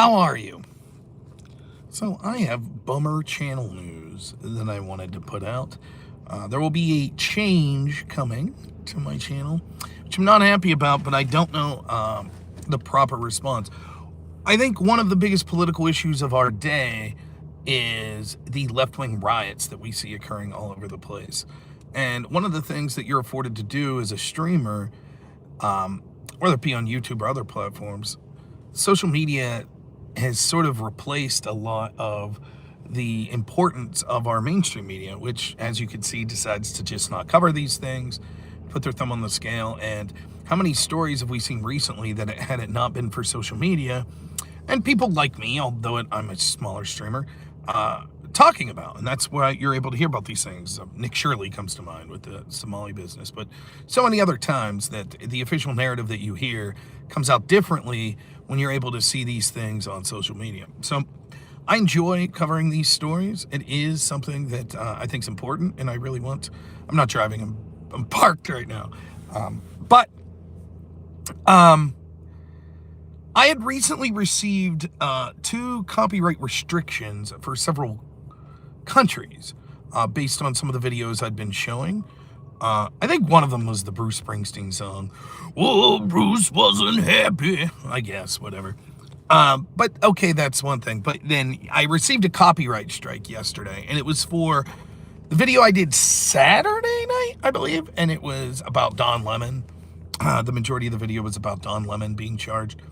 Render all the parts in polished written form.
How are you? So I have bummer channel news that I wanted to put out. There will be a change coming to my channel, which I'm not happy about, but I don't know the proper response. I think one of the biggest political issues of our day is the left-wing riots that we see occurring all over the place. And one of the things that you're afforded to do as a streamer, whether it be on YouTube or other platforms, social media has sort of replaced a lot of the importance of our mainstream media, which, as you can see, decides to just not cover these things, put their thumb on the scale. And how many stories have we seen recently that had it not been for social media, and people like me, although I'm a smaller streamer, talking about? And that's why you're able to hear about these things. Nick Shirley comes to mind with the Somali business, but so many other times that the official narrative that you hear comes out differently when you're able to see these things on social media. So I enjoy covering these stories. It is something that I think is important, and I really want. I'm not driving. I'm parked right now, but I had recently received 2 copyright restrictions for several countries based on some of the videos I'd been showing. I think one of them was the Bruce Springsteen song. Well, Bruce wasn't happy. I guess, whatever. But okay, that's one thing. But then I received a copyright strike yesterday, and it was for the video I did Saturday night, I believe, and it was about Don Lemon. The majority of the video was about Don Lemon being charged.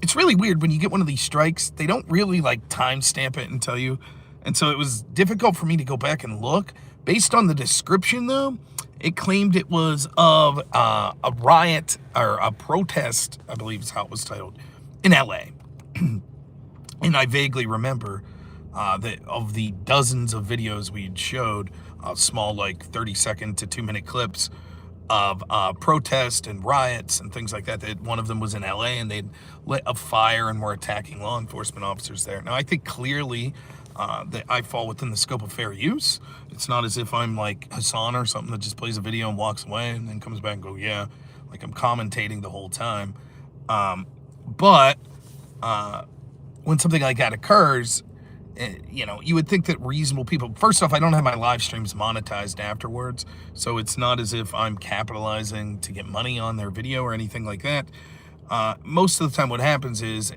It's really weird when you get one of these strikes. They don't really like timestamp it and tell you. And so it was difficult for me to go back and look. Based on the description, though, it claimed it was of a riot or a protest, I believe is how it was titled, in LA. And I vaguely remember that of the dozens of videos we had showed, small like 30-second to 2-minute clips of protest and riots and things like that, that one of them was in LA and they'd lit a fire and were attacking law enforcement officers there. Now, I think clearly that I fall within the scope of fair use. It's not as if I'm like Hassan or something that just plays a video and walks away and then comes back and go, yeah, like I'm commentating the whole time. But when something like that occurs, you know, you would think that reasonable people, first off, I don't have my live streams monetized afterwards, so it's not as if I'm capitalizing to get money on their video or anything like that. Most of the time what happens is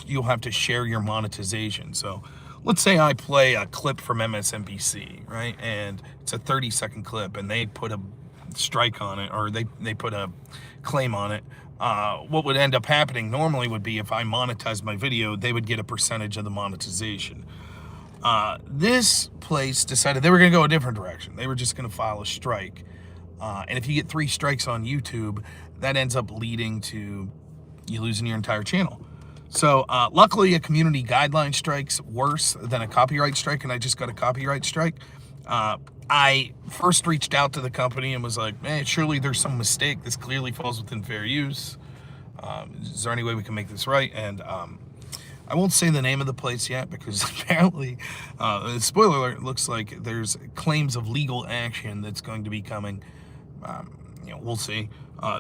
you'll have to share your monetization. So let's say I play a clip from MSNBC, right? And it's a 30-second clip and they put a strike on it, or they put a claim on it. What would end up happening normally would be if I monetize my video, they would get a percentage of the monetization. This place decided they were going to go a different direction. They were just going to file a strike. And if you get 3 strikes on YouTube, that ends up leading to you losing your entire channel. So luckily, a community guideline strike's worse than a copyright strike, and I just got a copyright strike. I first reached out to the company and was like, man, surely there's some mistake. This clearly falls within fair use. Is there any way we can make this right? And I won't say the name of the place yet because apparently, spoiler alert, it looks like there's claims of legal action that's going to be coming. You know, we'll see.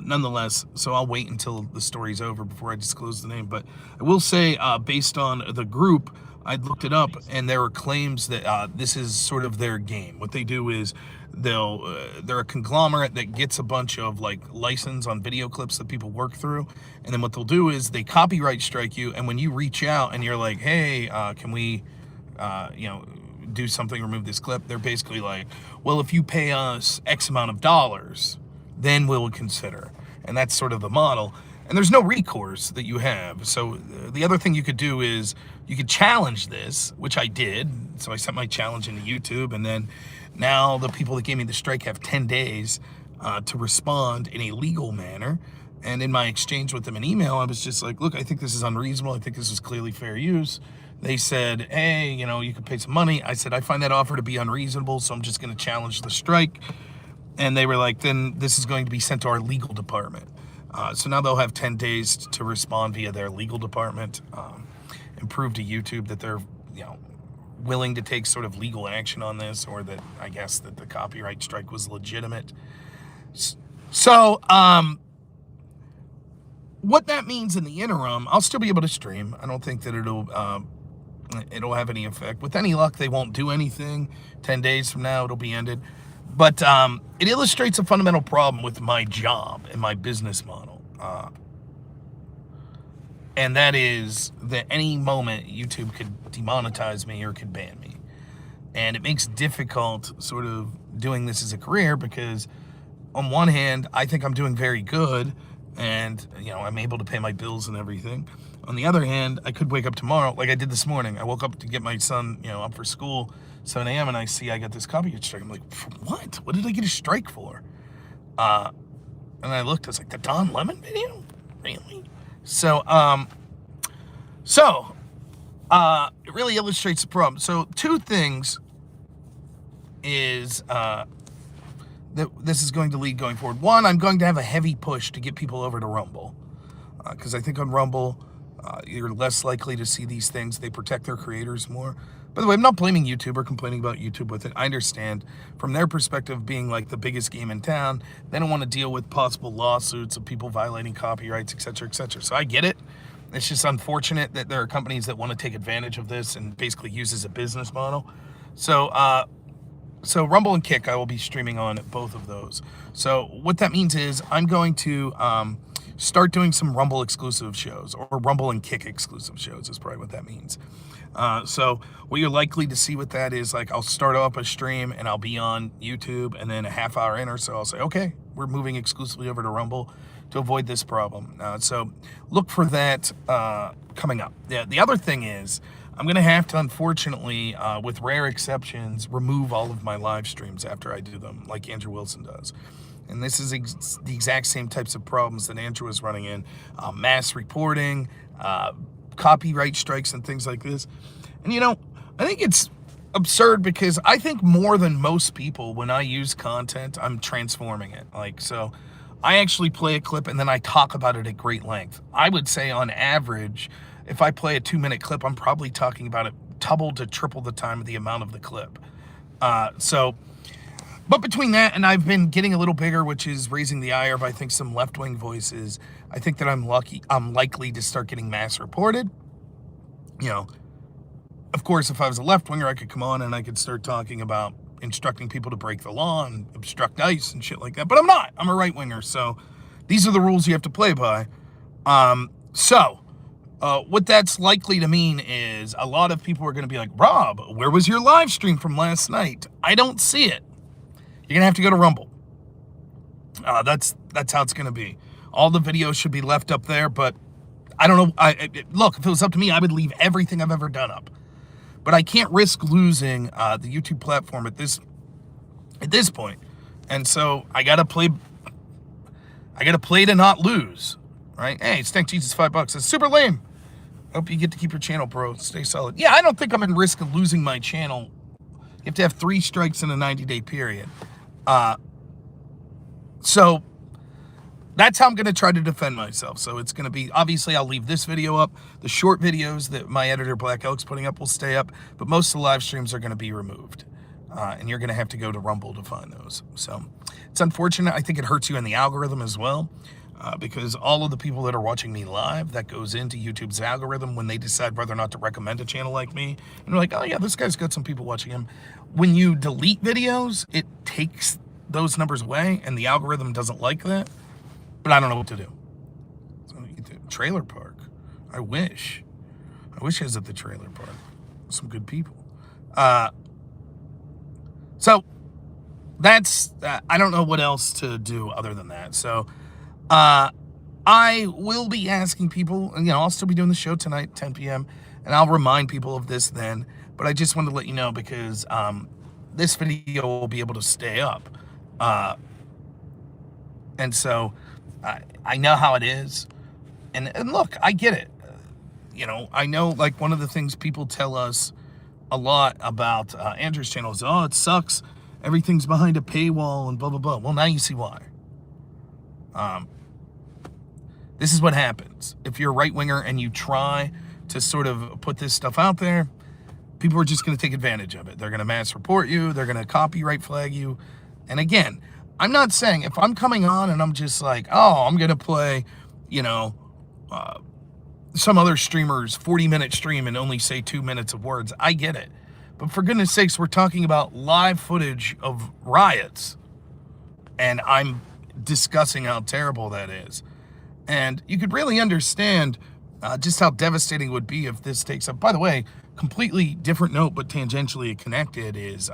Nonetheless, so I'll wait until the story's over before I disclose the name. But I will say, based on the group, I looked it up, and there are claims that this is sort of their game. What they do is they're a conglomerate that gets a bunch of like license on video clips that people work through, and then what they'll do is they copyright strike you, and when you reach out and you're like, hey, can we, you know, do something, remove this clip, they're basically like, well, if you pay us X amount of dollars, then we'll consider. And that's sort of the model. And there's no recourse that you have. So the other thing you could do is you could challenge this, which I did. So I sent my challenge into YouTube, and then now the people that gave me the strike have 10 days to respond in a legal manner. And in my exchange with them in email, I was just like, look, I think this is unreasonable. I think this is clearly fair use. They said, hey, you know, you could pay some money. I said, I find that offer to be unreasonable, so I'm just going to challenge the strike. And they were like, then this is going to be sent to our legal department. So now they'll have 10 days to respond via their legal department and prove to YouTube that they're, you know, willing to take sort of legal action on this, or that I guess that the copyright strike was legitimate. So what that means in the interim, I'll still be able to stream. I don't think that it'll have any effect. With any luck, they won't do anything. 10 days from now, it'll be ended. But it illustrates a fundamental problem with my job and my business model. And that is that any moment YouTube could demonetize me or could ban me. And it makes it difficult sort of doing this as a career because on one hand, I think I'm doing very good and, you know, I'm able to pay my bills and everything. On the other hand, I could wake up tomorrow, like I did this morning. I woke up to get my son, you know, up for school, 7 a.m., and I see I got this copyright strike. I'm like, for what? What did I get a strike for? And I looked, I was like, the Don Lemon video? Really? So, it really illustrates the problem. So, two things is that this is going to lead going forward. One, I'm going to have a heavy push to get people over to Rumble. Because I think on Rumble, you're less likely to see these things. They protect their creators more. By the way, I'm not blaming YouTube or complaining about YouTube with it. I understand from their perspective being like the biggest game in town, they don't want to deal with possible lawsuits of people violating copyrights, et cetera, et cetera. So I get it. It's just unfortunate that there are companies that want to take advantage of this and basically use as a business model. So Rumble and Kick, I will be streaming on both of those. So what that means is I'm going to start doing some Rumble exclusive shows, or Rumble and Kick exclusive shows is probably what that means. So what you're likely to see with that is like I'll start up a stream and I'll be on YouTube, and then a half hour in or so I'll say, okay, we're moving exclusively over to Rumble to avoid this problem. So look for that coming up. The other thing is I'm going to have to, unfortunately, with rare exceptions, remove all of my live streams after I do them, like Andrew Wilson does. And this is the exact same types of problems that Andrew was running in, mass reporting, copyright strikes, and things like this. And, you know, I think it's absurd because I think more than most people, when I use content, I'm transforming it. Like, so I actually play a clip and then I talk about it at great length. I would say on average, if I play a 2-minute clip, I'm probably talking about it double to triple the time of the amount of the clip. But between that and I've been getting a little bigger, which is raising the ire of, I think, some left-wing voices, I think that I'm likely to start getting mass reported. You know, of course, if I was a left-winger, I could come on and I could start talking about instructing people to break the law and obstruct ICE and shit like that. But I'm not. I'm a right-winger, so these are the rules you have to play by. What that's likely to mean is a lot of people are going to be like, Rob, where was your live stream from last night? I don't see it. You're going to have to go to Rumble. That's how it's going to be. All the videos should be left up there, but I don't know. Look, if it was up to me, I would leave everything I've ever done up. But I can't risk losing the YouTube platform at this point. And so I got to play to not lose, right? Hey, Stank Jesus, $5. It's super lame. Hope you get to keep your channel, bro. Stay solid. Yeah, I don't think I'm in risk of losing my channel. You have to have 3 strikes in a 90-day period. So that's how I'm going to try to defend myself. So it's going to be, obviously, I'll leave this video up. The short videos that my editor, Black Elk's putting up will stay up. But most of the live streams are going to be removed. And you're going to have to go to Rumble to find those. So it's unfortunate. I think it hurts you in the algorithm as well. Because all of the people that are watching me live, that goes into YouTube's algorithm when they decide whether or not to recommend a channel like me. And they're like, oh yeah, this guy's got some people watching him. When you delete videos, it takes those numbers away, and the algorithm doesn't like that. But I don't know what to do. So trailer park. I wish I was at the trailer park. Some good people. So that's, I don't know what else to do other than that. So I will be asking people, and, you know, I'll still be doing the show tonight, 10 p.m., and I'll remind people of this then. But I just wanted to let you know because this video will be able to stay up. And so I know how it is. And look, I get it. You know, I know, like, one of the things people tell us a lot about Andrew's channel is, oh, it sucks. Everything's behind a paywall and blah, blah, blah. Well, now you see why. This is what happens. If you're a right-winger and you try to sort of put this stuff out there, people are just going to take advantage of it. They're going to mass report you. They're going to copyright flag you. And again, I'm not saying if I'm coming on and I'm just like, oh, I'm going to play, you know, some other streamers 40-minute stream and only say 2 minutes of words. I get it. But for goodness sakes, we're talking about live footage of riots. And I'm discussing how terrible that is. And you could really understand just how devastating it would be if this takes up. By the way, completely different note, but tangentially connected is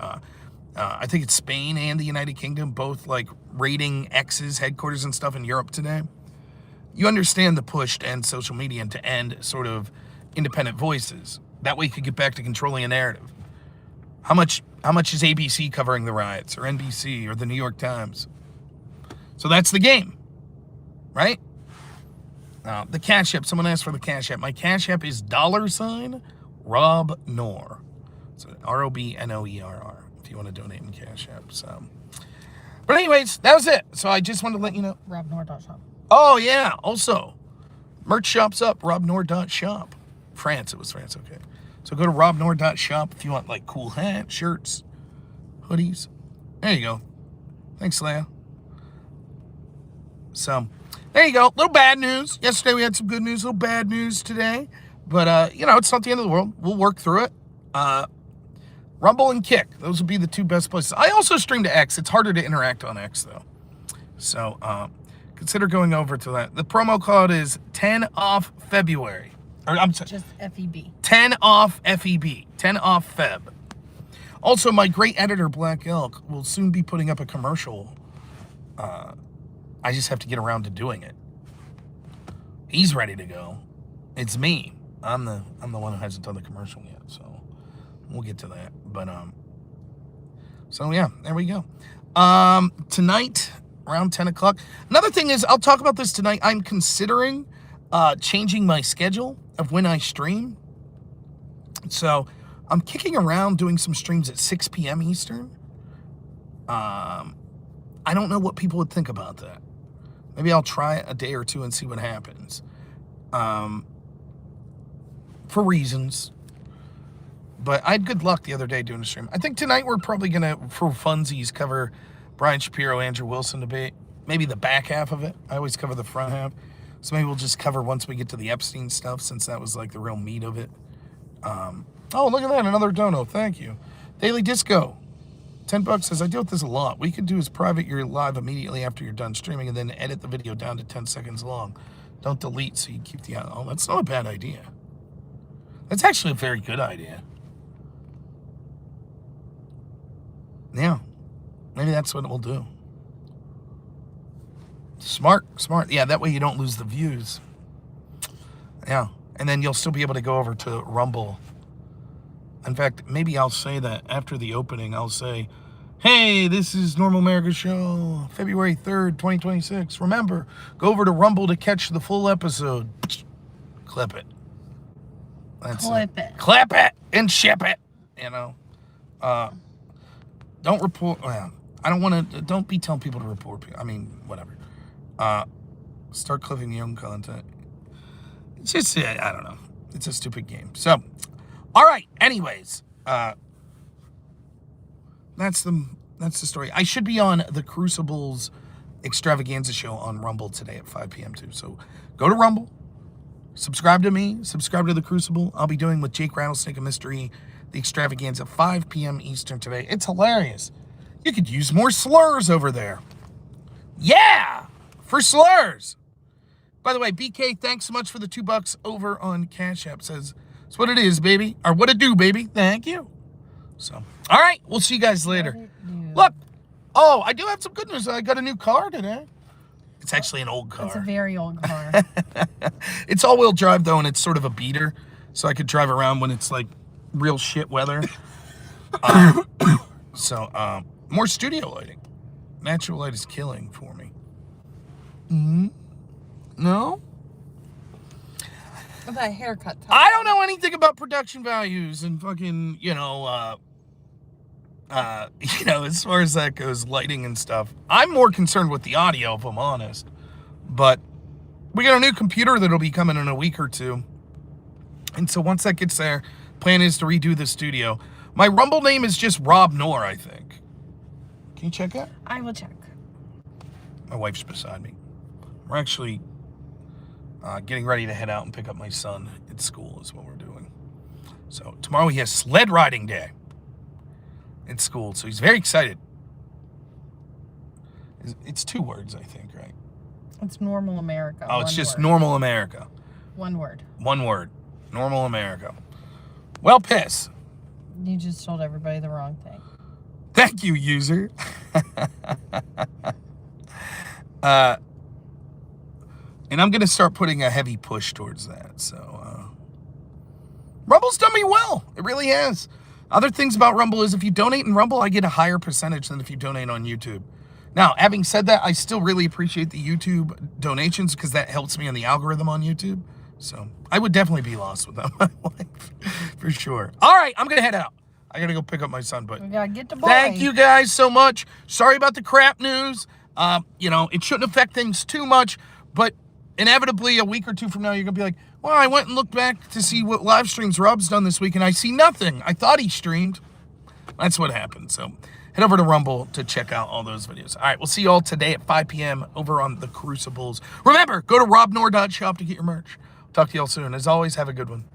I think it's Spain and the United Kingdom, both like raiding X's headquarters and stuff in Europe today. You understand the push to end social media and to end sort of independent voices. That way you could get back to controlling a narrative. How much is ABC covering the riots, or NBC, or the New York Times? So that's the game, right? The Cash App, someone asked for the Cash App. My Cash App is $Rob Noer. So ROBNOERR, if you want to donate in Cash App. So, but anyways, that was it. So I just wanted to let you know. RobNoer.shop. Oh yeah, also, merch shop's up, RobNoer.shop. France, it was France, okay. So go to RobNoer.shop if you want like cool hats, shirts, hoodies. There you go. Thanks, Leia. So, there you go. Little bad news. Yesterday we had some good news, little bad news today. But, you know, it's not the end of the world. We'll work through it. Rumble and Kick. Those would be the two best places. I also stream to X. It's harder to interact on X, though. So, consider going over to that. The promo code is 10 off February. Or, I'm sorry. Just FEB. 10 off FEB. 10 off Feb. Also, my great editor, Black Elk, will soon be putting up a commercial. I just have to get around to doing it. He's ready to go. It's me. I'm the one who hasn't done the commercial yet, so we'll get to that. But so yeah, there we go. Tonight around 10 o'clock. Another thing is, I'll talk about this tonight. I'm considering changing my schedule of when I stream. So I'm kicking around doing some streams at 6 p.m. Eastern. I don't know what people would think about that. Maybe I'll try it a day or two and see what happens. For reasons. But I had good luck the other day doing a stream. I think tonight we're probably going to, for funsies, cover Brian Shapiro, Andrew Wilson debate. Maybe the back half of it. I always cover the front half. So maybe we'll just cover once we get to the Epstein stuff, since that was like the real meat of it. Oh, look at that. Another dono. Thank you. Daily Disco. $10 says, I deal with this a lot. What you can do is private your live immediately after you're done streaming and then edit the video down to 10 seconds long. Don't delete so you keep the... Oh, that's not a bad idea. That's actually a very good idea. Yeah. Maybe that's what we'll do. Smart. Yeah, that way you don't lose the views. Yeah. And then you'll still be able to go over to Rumble. In fact, maybe I'll say that after the opening. I'll say, hey, this is Normal America Show, February 3rd, 2026. Remember, go over to Rumble to catch the full episode. Clip it. That's Clip it. Clip it and ship it. You know. Don't report. Well, I don't want to. Don't be telling people to report people. I mean, whatever. Start clipping your own content. It's just, I don't know. It's a stupid game. So, all right. Anyways, that's the story. I should be on the Crucibles Extravaganza show on Rumble today at 5 p.m. too. So go to Rumble, subscribe to me, subscribe to the Crucible. I'll be doing with Jake Rattlesnake and Mystery the Extravaganza 5 p.m. Eastern today. It's hilarious. You could use more slurs over there. Yeah, for slurs. By the way, BK, thanks so much for the $2 over on Cash App. Says, it's what it is, baby. Or what it do, baby. Thank you. So, all right. We'll see you guys later. Look. Oh, I do have some good news. I got a new car today. It's actually an old car. It's a very old car. It's all-wheel drive, though, and it's sort of a beater. So I could drive around when it's, like, real shit weather. More studio lighting. Natural light is killing for me. No? That haircut. I don't know anything about production values and fucking, as far as that goes, lighting and stuff. I'm more concerned with the audio, if I'm honest. But we got a new computer that'll be coming in a week or two. And so once that gets there, plan is to redo the studio. My Rumble name is just Rob Noer, I think. Can you check that? I will check. My wife's beside me. We're actually... getting ready to head out and pick up my son at school is what we're doing. So tomorrow he has sled riding day at school, so he's very excited. It's 2 words, I think, right? It's normal America. Oh, it's One just word. normal America. One word. 1 word. Normal America. Well, piss. You just told everybody the wrong thing. Thank you, user. And I'm going to start putting a heavy push towards that. So, Rumble's done me well. It really has. Other things about Rumble is if you donate in Rumble, I get a higher percentage than if you donate on YouTube. Now, having said that, I still really appreciate the YouTube donations because that helps me in the algorithm on YouTube. So I would definitely be lost without my wife, for sure. All right, I'm going to head out. I got to go pick up my son, but We gotta get to boy. thank you guys so much. Sorry about the crap news. It shouldn't affect things too much, but inevitably a week or 2 from now, you're going to be like, well, I went and looked back to see what live streams Rob's done this week, and I see nothing. I thought he streamed. That's what happened. So head over to Rumble to check out all those videos. All right, we'll see you all today at 5 p.m. over on The Crucibles. Remember, go to robnor.shop to get your merch. Talk to you all soon. As always, have a good one.